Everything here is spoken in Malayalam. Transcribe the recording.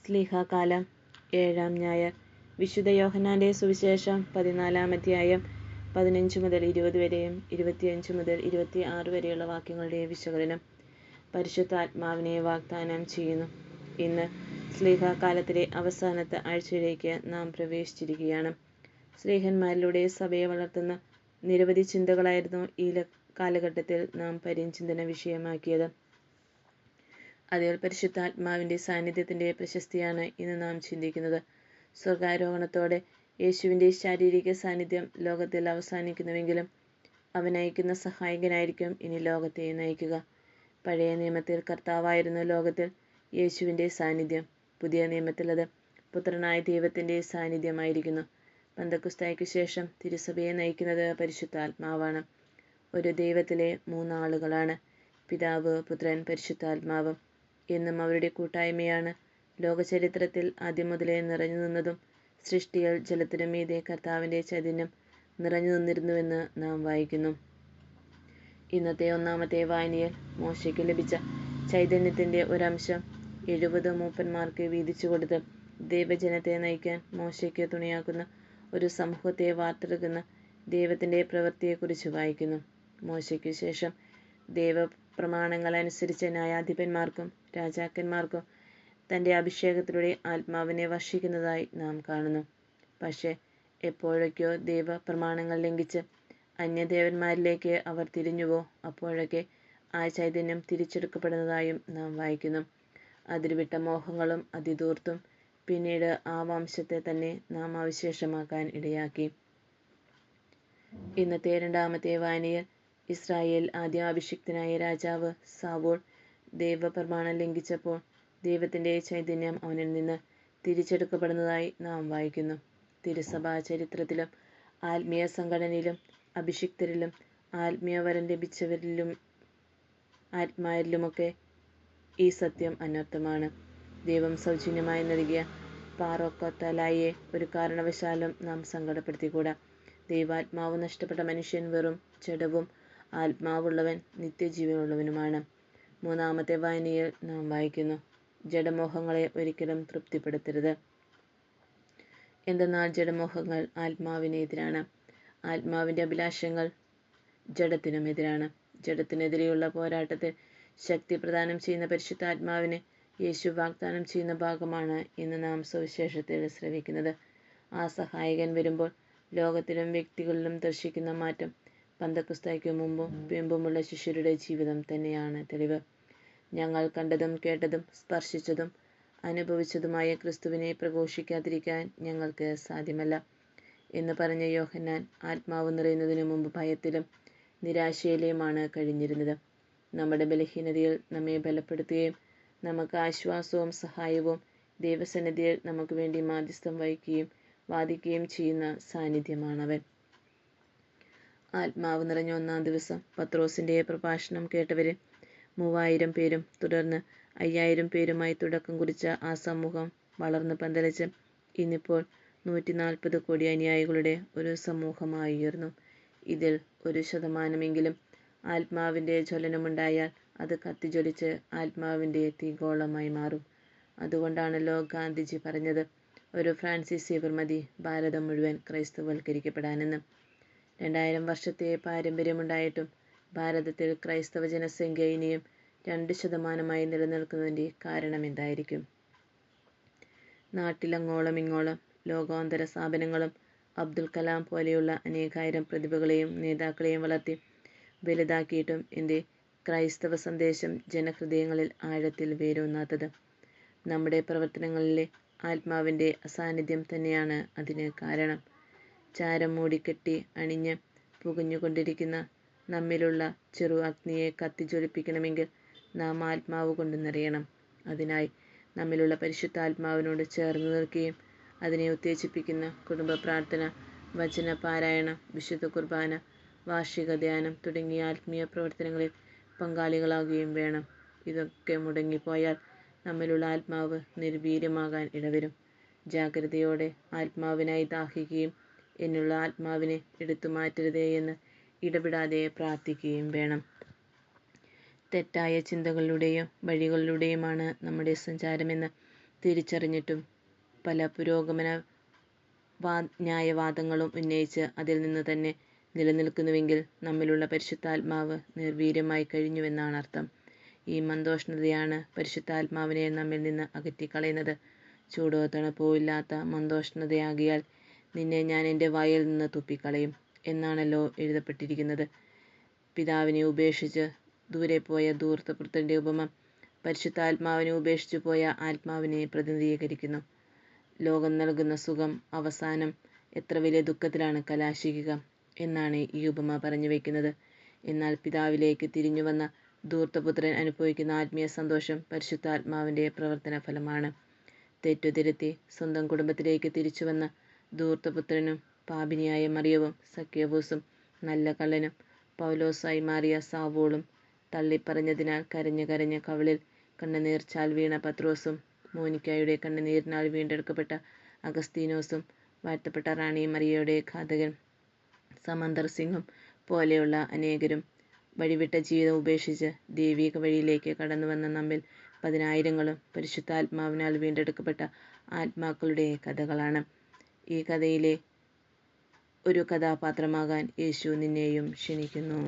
സ്ലീഹാകാലം 7-ാം ഞായർ. വിശുദ്ധ യോഹന്നാന്റെ സുവിശേഷം 14-ാം അധ്യായം 15 മുതൽ 20 വരെയും 25 മുതൽ 26 വരെയുള്ള വാക്യങ്ങളുടെ വിശകലനം. പരിശുദ്ധാത്മാവിനെ വാഗ്ദാനം ചെയ്യുന്നു. ഇന്ന് സ്ലീഹാകാലത്തിലെ അവസാനത്തെ ആഴ്ചയിലേക്ക് നാം പ്രവേശിച്ചിരിക്കുകയാണ്. സ്ലീഹന്മാരിലൂടെ സഭയെ വളർത്തുന്ന നിരവധി ചിന്തകളായിരുന്നു ഈ കാലഘട്ടത്തിൽ നാം പരിചിന്തന വിഷയമാക്കിയത്. അതിൽ പരിശുദ്ധാത്മാവിൻ്റെ സാന്നിധ്യത്തിൻ്റെ പ്രശസ്തിയാണ് ഇന്ന് നാം ചിന്തിക്കുന്നത്. സ്വർഗാരോഹണത്തോടെ യേശുവിൻ്റെ ശാരീരിക സാന്നിധ്യം ലോകത്തിൽ അവസാനിക്കുന്നുവെങ്കിലും അവൻ അയക്കുന്ന സഹായകനായിരിക്കും ഇനി ലോകത്തെ നയിക്കുക. പഴയ നിയമത്തിൽ കർത്താവായിരുന്ന ലോകത്തിൽ യേശുവിൻ്റെ സാന്നിധ്യം, പുതിയ നിയമത്തിൽ അത് പുത്രനായ ദൈവത്തിൻ്റെ സാന്നിധ്യമായിരിക്കുന്നു. പെന്തക്കോസ്തായ്ക്ക് ശേഷം തിരുസഭയെ നയിക്കുന്നത് പരിശുദ്ധാത്മാവാണ്. ഒരു ദൈവത്തിലെ മൂന്നാളുകളാണ്, പിതാവ്, പുത്രൻ, പരിശുദ്ധാത്മാവ്. എന്നും അവരുടെ കൂട്ടായ്മയാണ് ലോകചരിത്രത്തിൽ ആദ്യം മുതലേ നിറഞ്ഞു നിന്നതും സൃഷ്ടിയിൽ ജലത്തിനു മീതെ കർത്താവിൻ്റെ ചൈതന്യം നിറഞ്ഞു നിന്നിരുന്നുവെന്ന് നാം വായിക്കുന്നു. ഇന്നത്തെ ഒന്നാമത്തെ വായനയിൽ മോശയ്ക്ക് ലഭിച്ച ചൈതന്യത്തിൻ്റെ ഒരംശം 70 മൂപ്പന്മാർക്ക് വീതിച്ചു കൊടുത്ത് ദൈവജനത്തെ നയിക്കാൻ മോശയ്ക്ക് തുണയാക്കുന്ന ഒരു സമൂഹത്തെ വാർത്തെടുക്കുന്ന ദൈവത്തിൻ്റെ പ്രവൃത്തിയെക്കുറിച്ച് വായിക്കുന്നു. മോശയ്ക്ക് ശേഷം ദൈവപ്രമാണങ്ങൾ അനുസരിച്ച് ന്യായാധിപന്മാർക്കും രാജാക്കന്മാർക്കും തൻ്റെ അഭിഷേകത്തിലൂടെ ആത്മാവിനെ വർഷിക്കുന്നതായി നാം കാണുന്നു. പക്ഷേ എപ്പോഴൊക്കെയോ ദൈവപ്രമാണങ്ങൾ ലംഘിച്ച് അന്യദേവന്മാരിലേക്ക് അവർ തിരിഞ്ഞുവോ അപ്പോഴൊക്കെ ആ ചൈതന്യം തിരിച്ചെടുക്കപ്പെടുന്നതായും നാം വായിക്കുന്നു. അതിരുവിട്ട മോഹങ്ങളും അതിധൂർത്തും പിന്നീട് ആ വംശത്തെ തന്നെ നാം അവശേഷമാക്കാൻ ഇടയാക്കി. ഇന്നത്തെ രണ്ടാമത്തെ വായനയിൽ ഇസ്രായേൽ ആദ്യ അഭിഷിക്തനായ രാജാവ് സാവൂൾ ദൈവപ്രമാണം ലംഘിച്ചപ്പോൾ ദൈവത്തിൻ്റെ ചൈതന്യം അവനിൽ നിന്ന് തിരിച്ചെടുക്കപ്പെടുന്നതായി നാം വായിക്കുന്നു. തിരുസഭാ ചരിത്രത്തിലും ആത്മീയ സംഘടനയിലും അഭിഷിക്തരിലും ആത്മീയ വരം ലഭിച്ചവരിലും ആത്മാരിലുമൊക്കെ ഈ സത്യം അന്വർത്ഥമാണ്. ദൈവം സൗജന്യമായി നൽകിയ പാറോക്കോത്തലായെ ഒരു കാരണവശാലും നാം സങ്കടപ്പെടുത്തിക്കൂടാ. ദൈവാത്മാവ് നഷ്ടപ്പെട്ട മനുഷ്യൻ വെറും ജഡവും ആത്മാവുള്ളവൻ നിത്യജീവനുള്ളവനുമാണ്. മൂന്നാമത്തെ വായനയിൽ നാം വായിക്കുന്നു, ജഡമോഹങ്ങളെ ഒരിക്കലും തൃപ്തിപ്പെടുത്തരുത്. എന്തെന്നാൽ ജഡമോഹങ്ങൾ ആത്മാവിനെതിരാണ്, ആത്മാവിൻ്റെ അഭിലാഷങ്ങൾ ജഡത്തിനും എതിരാണ്. ജഡത്തിനെതിരെയുള്ള പോരാട്ടത്തിൽ ശക്തി പ്രദാനം ചെയ്യുന്ന പരിശുദ്ധാത്മാവിനെ യേശു വാഗ്ദാനം ചെയ്യുന്ന ഭാഗമാണ് ഇന്ന് നാം സുവിശേഷത്തിൽ ശ്രവിക്കുന്നത്. ആ സഹായകൻ വരുമ്പോൾ ലോകത്തിലും വ്യക്തികളിലും ദർശിക്കുന്ന മാറ്റം പെന്തക്കോസ്തായ്ക്ക് മുമ്പും പിമ്പുമുള്ള ശിഷ്യരുടെ ജീവിതം തന്നെയാണ് തെളിവ്. ഞങ്ങൾ കണ്ടതും കേട്ടതും സ്പർശിച്ചതും അനുഭവിച്ചതുമായ ക്രിസ്തുവിനെ പ്രഘോഷിക്കാതിരിക്കാൻ ഞങ്ങൾക്ക് സാധ്യമല്ല എന്ന് പറഞ്ഞ യോഹന്നാൻ ആത്മാവ് നിറയുന്നതിനു മുമ്പ് ഭയത്തിലും നിരാശയിലുമാണ് കഴിഞ്ഞിരുന്നത്. നമ്മുടെ ബലഹീനതയിൽ നമ്മെ ബലപ്പെടുത്തുകയും നമുക്ക് ആശ്വാസവും സഹായവും ദൈവസന്നിധിയിൽ നമുക്ക് വേണ്ടി മാധ്യസ്ഥം വഹിക്കുകയും വാദിക്കുകയും ചെയ്യുന്ന സാന്നിധ്യമാണവൻ. ആത്മാവ് നിറഞ്ഞ ഒന്നാം ദിവസം പത്രോസിൻ്റെ പ്രഭാഷണം കേട്ടവരിൽ 3000 പേരും തുടർന്ന് 5000 പേരുമായി തുടക്കം കുറിച്ച ആ സമൂഹം വളർന്ന് പന്തലിച്ച് ഇന്നിപ്പോൾ 140 കോടി അനുയായികളുടെ ഒരു സമൂഹമായി ഉയർന്നു. ഇതിൽ 1% ആത്മാവിൻ്റെ ജ്വലനമുണ്ടായാൽ അത് കത്തിജ്വലിച്ച് ആത്മാവിൻ്റെ തീഗോളമായി മാറും. അതുകൊണ്ടാണല്ലോ ഗാന്ധിജി പറഞ്ഞത്, ഒരു ഫ്രാൻസിസ് സേവ്യർ മതി ഭാരതം മുഴുവൻ ക്രൈസ്തവവൽക്കരിക്കപ്പെടാനെന്ന്. 2000 വർഷത്തെ പാരമ്പര്യമുണ്ടായിട്ടും ഭാരതത്തിൽ ക്രൈസ്തവ ജനസംഖ്യ ഇനിയും 2% നിലനിൽക്കുന്നതിൻ്റെ കാരണം എന്തായിരിക്കും? നാട്ടിലങ്ങോളം ഇങ്ങോളം ലോകോത്തര സ്ഥാപനങ്ങളും അബ്ദുൽ കലാം പോലെയുള്ള അനേകായിരം പ്രതിഭകളെയും നേതാക്കളെയും വളർത്തി വലുതാക്കിയിട്ടും എന്തേ ക്രൈസ്തവ സന്ദേശം ജനഹൃദയങ്ങളിൽ ആഴത്തിൽ വേരൂന്നാത്തത്? നമ്മുടെ പ്രവർത്തനങ്ങളിലെ ആത്മാവിൻ്റെ അസാന്നിധ്യം തന്നെയാണ് അതിന് കാരണം. ചാരം മൂടിക്കെട്ടി അണിഞ്ഞ് പുകഞ്ഞുകൊണ്ടിരിക്കുന്ന നമ്മിലുള്ള ചെറു അഗ്നിയെ കത്തിജ്വലിപ്പിക്കണമെങ്കിൽ നാം ആത്മാവ് കൊണ്ട് നിറയണം. അതിനായി നമ്മിലുള്ള പരിശുദ്ധാത്മാവിനോട് ചേർന്ന് നിൽക്കുകയും അതിനെ ഉത്തേജിപ്പിക്കുന്ന കുടുംബ പ്രാർത്ഥന, വചന പാരായണം, വിശുദ്ധ കുർബാന, വാർഷിക ധ്യാനം തുടങ്ങിയ ആത്മീയ പ്രവർത്തനങ്ങളിൽ പങ്കാളികളാകുകയും വേണം. ഇതൊക്കെ മുടങ്ങിപ്പോയാൽ നമ്മിലുള്ള ആത്മാവ് നിർവീര്യമാകാൻ ഇടവരും. ജാഗ്രതയോടെ ആത്മാവിനായി ദാഹിക്കുകയും എന്നുള്ള ആത്മാവിനെ എടുത്തു മാറ്റരുതേ എന്ന് ഇടപെടാതെ പ്രാർത്ഥിക്കുകയും വേണം. തെറ്റായ ചിന്തകളിലൂടെയും വഴികളിലൂടെയുമാണ് നമ്മുടെ സഞ്ചാരമെന്ന് തിരിച്ചറിഞ്ഞിട്ടും പല പുരോഗമന ന്യായവാദങ്ങളും ഉന്നയിച്ച് അതിൽ നിന്ന് തന്നെ നിലനിൽക്കുന്നുവെങ്കിൽ നമ്മിലുള്ള പരിശുദ്ധാത്മാവ് നിർവീര്യമായി കഴിഞ്ഞുവെന്നാണ് അർത്ഥം. ഈ മന്ദോഷ്ണതയാണ് പരിശുദ്ധാത്മാവിനെ നമ്മിൽ നിന്ന് അകറ്റിക്കളയുന്നത്. ചൂടോ തണുപ്പോ ഇല്ലാത്ത മന്ദോഷ്ണതയാകിയാൽ നിന്നെ ഞാൻ എൻ്റെ വായിൽ നിന്ന് തുപ്പിക്കളയും എന്നാണല്ലോ എഴുതപ്പെട്ടിരിക്കുന്നത്. പിതാവിനെ ഉപേക്ഷിച്ച് ദൂരെ പോയ ധൂർത്തപുത്രൻ്റെ ഉപമ പരിശുദ്ധാത്മാവിനെ ഉപേക്ഷിച്ചു പോയ ആത്മാവിനെ പ്രതിനിധീകരിക്കുന്നു. ലോകം നൽകുന്ന സുഖം അവസാനം എത്ര വലിയ ദുഃഖത്തിലാണ് കലാശിക്കുക എന്നാണ് ഈ ഉപമ പറഞ്ഞു വയ്ക്കുന്നത്. എന്നാൽ പിതാവിലേക്ക് തിരിഞ്ഞുവന്ന ധൂർത്തപുത്രൻ അനുഭവിക്കുന്ന ആത്മീയ സന്തോഷം പരിശുദ്ധാത്മാവിൻ്റെ പ്രവർത്തന ഫലമാണ്. തെറ്റുതിരുത്തി സ്വന്തം കുടുംബത്തിലേക്ക് തിരിച്ചുവന്ന ധൂർത്തപുത്രനും പാപിനിയായ മറിയവും സഖ്യവൂസും നല്ല കള്ളനും പൗലോസായി മാറിയ സാവൂളും തള്ളിപ്പറഞ്ഞതിനാൽ കരഞ്ഞ് കരഞ്ഞ് കവിളിൽ കണ്ണുനീർച്ചാൽ വീണ പത്രോസും മോനിക്കായുടെ കണ്ണുനീരിനാൽ വീണ്ടെടുക്കപ്പെട്ട അഗസ്തീനോസും വാഴ്ത്തപ്പെട്ട റാണി മറിയയുടെ ഘാതകൻ സമന്തർ സിംഗും പോലെയുള്ള അനേകരും വഴിവിട്ട ജീവിതം ഉപേക്ഷിച്ച് ദൈവിക വഴിയിലേക്ക് കടന്നുവന്ന നമ്മിൽ പതിനായിരങ്ങളും പരിശുദ്ധാത്മാവിനാൽ വീണ്ടെടുക്കപ്പെട്ട ആത്മാക്കളുടെ കഥകളാണ്. ഈ കഥയിലെ ഒരു കഥാപാത്രമാകാൻ യേശു നിന്നെയും ക്ഷണിക്കുന്നു.